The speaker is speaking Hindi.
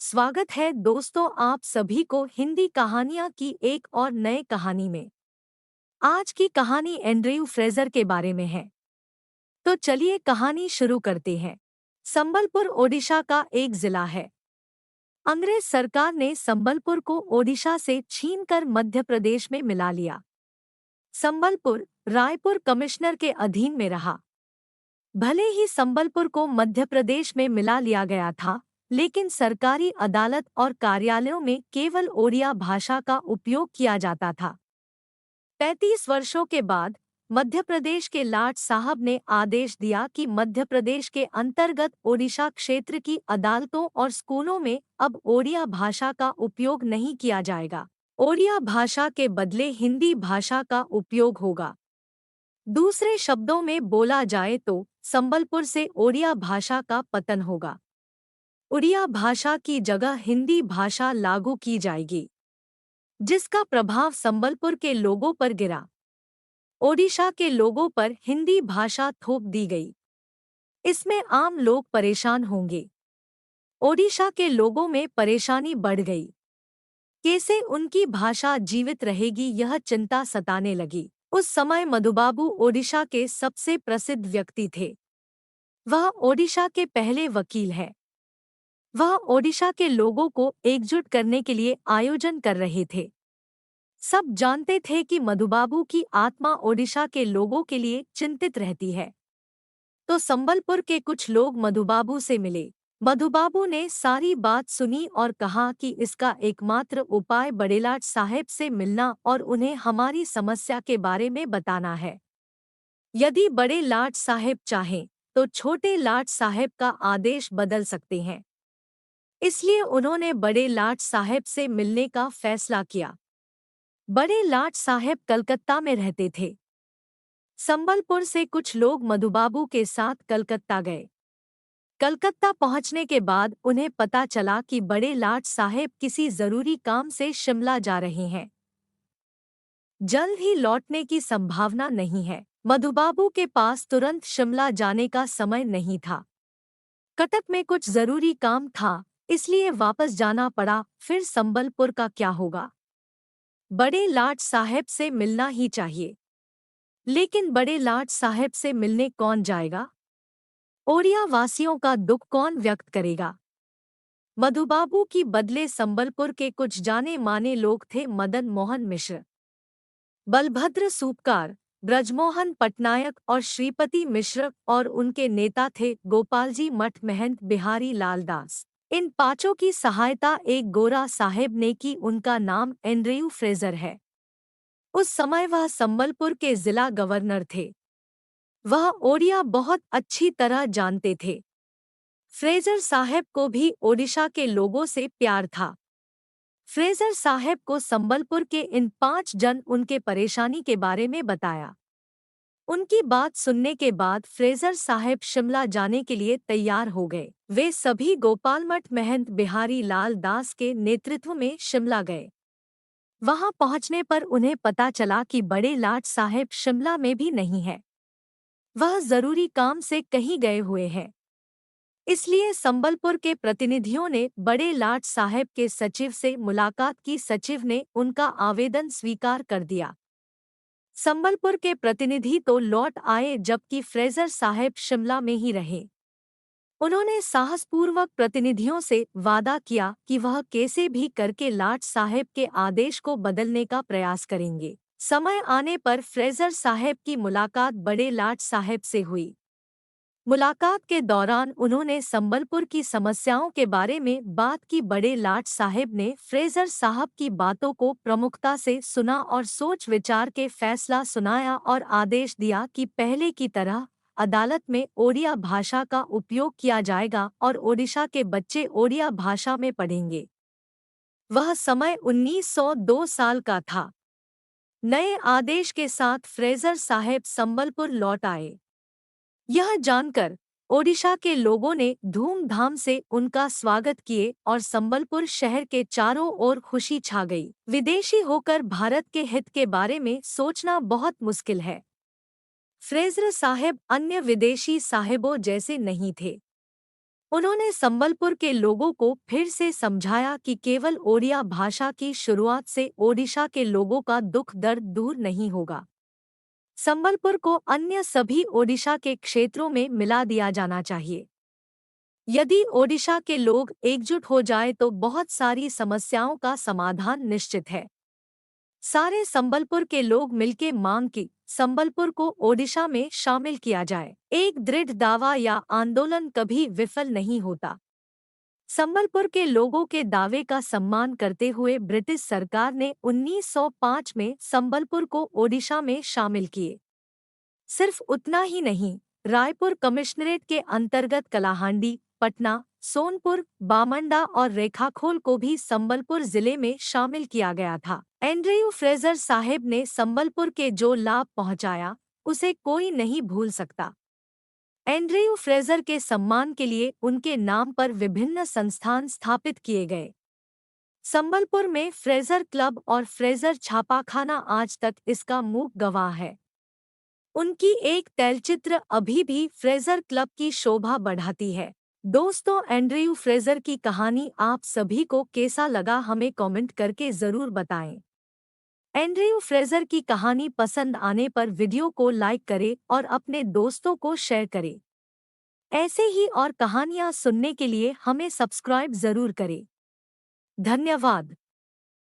स्वागत है दोस्तों, आप सभी को हिंदी कहानियां की एक और नए कहानी में। आज की कहानी एंड्रयू फ्रेजर के बारे में है। तो चलिए कहानी शुरू करते हैं। संबलपुर ओडिशा का एक जिला है। अंग्रेज सरकार ने संबलपुर को ओडिशा से छीनकर मध्य प्रदेश में मिला लिया। संबलपुर रायपुर कमिश्नर के अधीन में रहा। भले ही संबलपुर को मध्य प्रदेश में मिला लिया गया था, लेकिन सरकारी अदालत और कार्यालयों में केवल ओडिया भाषा का उपयोग किया जाता था। 35 वर्षों के बाद मध्य प्रदेश के लाट साहब ने आदेश दिया कि मध्य प्रदेश के अंतर्गत ओडिशा क्षेत्र की अदालतों और स्कूलों में अब ओडिया भाषा का उपयोग नहीं किया जाएगा। ओडिया भाषा के बदले हिंदी भाषा का उपयोग होगा। दूसरे शब्दों में बोला जाए तो संबलपुर से ओडिया भाषा का पतन होगा। उड़िया भाषा की जगह हिंदी भाषा लागू की जाएगी, जिसका प्रभाव संबलपुर के लोगों पर गिरा। ओडिशा के लोगों पर हिंदी भाषा थोप दी गई। इसमें आम लोग परेशान होंगे। ओडिशा के लोगों में परेशानी बढ़ गई। कैसे उनकी भाषा जीवित रहेगी, यह चिंता सताने लगी। उस समय मधुबाबू ओडिशा के सबसे प्रसिद्ध व्यक्ति थे। वह ओडिशा के पहले वकील हैं। वह ओडिशा के लोगों को एकजुट करने के लिए आयोजन कर रहे थे। सब जानते थे कि मधुबाबू की आत्मा ओडिशा के लोगों के लिए चिंतित रहती है। तो संबलपुर के कुछ लोग मधुबाबू से मिले। मधुबाबू ने सारी बात सुनी और कहा कि इसका एकमात्र उपाय बड़ेलाट साहेब से मिलना और उन्हें हमारी समस्या के बारे में बताना है। यदि बड़े लाट साहेब चाहें तो छोटे लाट साहेब का आदेश बदल सकते हैं। इसलिए उन्होंने बड़े लाट साहेब से मिलने का फैसला किया। बड़े लाट साहेब कलकत्ता में रहते थे। संबलपुर से कुछ लोग मधुबाबू के साथ कलकत्ता गए। कलकत्ता पहुंचने के बाद उन्हें पता चला कि बड़े लाट साहेब किसी जरूरी काम से शिमला जा रहे हैं। जल्द ही लौटने की संभावना नहीं है। मधुबाबू के पास तुरंत शिमला जाने का समय नहीं था। कटक में कुछ जरूरी काम था, इसलिए वापस जाना पड़ा। फिर संबलपुर का क्या होगा? बड़े लाट साहेब से मिलना ही चाहिए, लेकिन बड़े लाट साहेब से मिलने कौन जाएगा? ओडिया वासियों का दुख कौन व्यक्त करेगा? मधुबाबू की बदले संबलपुर के कुछ जाने माने लोग थे। मदन मोहन मिश्र, बलभद्र सूपकार, ब्रजमोहन पटनायक और श्रीपति मिश्र, और उनके नेता थे गोपालजी मठ महंत बिहारी लाल दास। इन पांचों की सहायता एक गोरा साहेब ने की। उनका नाम एंड्रयू फ्रेजर है। उस समय वह संबलपुर के जिला गवर्नर थे। वह ओडिया बहुत अच्छी तरह जानते थे। फ्रेजर साहब को भी ओडिशा के लोगों से प्यार था। फ्रेजर साहब को संबलपुर के इन 5 जन उनके परेशानी के बारे में बताया। उनकी बात सुनने के बाद फ्रेजर साहब शिमला जाने के लिए तैयार हो गए। वे सभी गोपालमठ महंत बिहारी लाल दास के नेतृत्व में शिमला गए। वहां पहुंचने पर उन्हें पता चला कि बड़े लाट साहब शिमला में भी नहीं है। वह जरूरी काम से कहीं गए हुए हैं। इसलिए संबलपुर के प्रतिनिधियों ने बड़े लाट साहब के सचिव से मुलाकात की। सचिव ने उनका आवेदन स्वीकार कर दिया। संबलपुर के प्रतिनिधि तो लौट आए, जबकि फ्रेजर साहब शिमला में ही रहे। उन्होंने साहसपूर्वक प्रतिनिधियों से वादा किया कि वह कैसे भी करके लाट साहब के आदेश को बदलने का प्रयास करेंगे। समय आने पर फ्रेजर साहब की मुलाकात बड़े लाट साहब से हुई। मुलाकात के दौरान उन्होंने संबलपुर की समस्याओं के बारे में बात की। बड़े लाट साहब ने फ्रेजर साहब की बातों को प्रमुखता से सुना और सोच विचार के फैसला सुनाया और आदेश दिया कि पहले की तरह अदालत में ओडिया भाषा का उपयोग किया जाएगा और ओडिशा के बच्चे ओडिया भाषा में पढ़ेंगे। वह समय 1902 साल का था। नए आदेश के साथ फ्रेजर साहब संबलपुर लौट आए। यह जानकर ओडिशा के लोगों ने धूमधाम से उनका स्वागत किए और संबलपुर शहर के चारों ओर खुशी छा गई। विदेशी होकर भारत के हित के बारे में सोचना बहुत मुश्किल है। फ्रेजर साहब अन्य विदेशी साहिबों जैसे नहीं थे। उन्होंने संबलपुर के लोगों को फिर से समझाया कि केवल ओडिया भाषा की शुरुआत से ओडिशा के लोगों का दुख दर्द दूर नहीं होगा। संबलपुर को अन्य सभी ओडिशा के क्षेत्रों में मिला दिया जाना चाहिए। यदि ओडिशा के लोग एकजुट हो जाए तो बहुत सारी समस्याओं का समाधान निश्चित है। सारे संबलपुर के लोग मिलके मांग की संबलपुर को ओडिशा में शामिल किया जाए। एक दृढ़ दावा या आंदोलन कभी विफल नहीं होता। संबलपुर के लोगों के दावे का सम्मान करते हुए ब्रिटिश सरकार ने 1905 में संबलपुर को ओडिशा में शामिल किए। सिर्फ उतना ही नहीं, रायपुर कमिश्नरेट के अंतर्गत कलाहांडी, पटना, सोनपुर, बामंडा और रेखाखोल को भी संबलपुर जिले में शामिल किया गया था। एंड्रयू फ्रेजर साहेब ने संबलपुर के जो लाभ पहुंचाया, उसे कोई नहीं भूल सकता। एंड्रयू फ्रेजर के सम्मान के लिए उनके नाम पर विभिन्न संस्थान स्थापित किए गए। संबलपुर में फ्रेजर क्लब और फ्रेजर छापाखाना आज तक इसका मूक गवाह है। उनकी एक तैलचित्र अभी भी फ्रेजर क्लब की शोभा बढ़ाती है। दोस्तों, एंड्रयू फ्रेजर की कहानी आप सभी को कैसा लगा हमें कमेंट करके ज़रूर बताएं। एंड्रयू फ्रेजर की कहानी पसंद आने पर वीडियो को लाइक करें और अपने दोस्तों को शेयर करें। ऐसे ही और कहानियाँ सुनने के लिए हमें सब्सक्राइब ज़रूर करें। धन्यवाद।